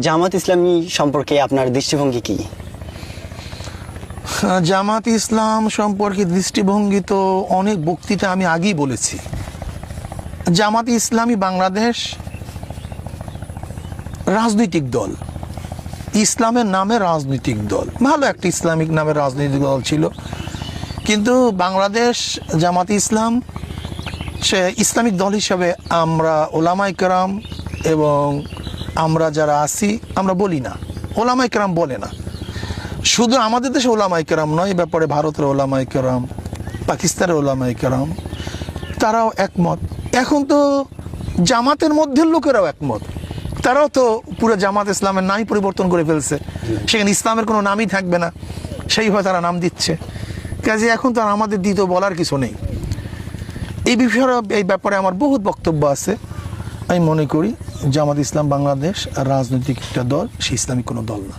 জামাত ইসলামী সম্পর্কে আপনার দৃষ্টিভঙ্গি কি? জামাত ইসলাম সম্পর্কে দৃষ্টিভঙ্গি তো অনেক বক্তৃতা আমি আগেই বলেছি। জামাত ইসলামী বাংলাদেশ রাজনৈতিক দল, ইসলামের নামে রাজনৈতিক দল, ভালো একটা ইসলামিক নামে রাজনৈতিক দল ছিল। কিন্তু বাংলাদেশ জামাত ইসলাম সে ইসলামিক দল হিসাবে আমরা ওলামায়ে কেরাম এবং আমরা যারা আছি আমরা বলি না, ওলামায়ে কেরাম বলে না। শুধু আমাদের দেশে ওলামায়ে কেরাম নয়, এ ব্যাপারে ভারতের ওলামায়ে কেরাম, পাকিস্তানের ওলামায়ে কেরাম তারাও একমত। এখন তো জামাতের মধ্যে লোকেরাও একমত, তারাও তো পুরো জামাত ইসলামের নামই পরিবর্তন করে ফেলছে, সেখানে ইসলামের কোনো নামই থাকবে না, সেইভাবে তারা নাম দিচ্ছে। কাজে এখন তো আর আমাদের দ্বিতীয় বলার কিছু নেই। এই বিষয়ে এই ব্যাপারে আমার বহুত বক্তব্য আছে। আমি মনে করি জামাত ইসলাম বাংলাদেশ রাজনৈতিক একটা দল, সে ইসলামিক কোনো দল না।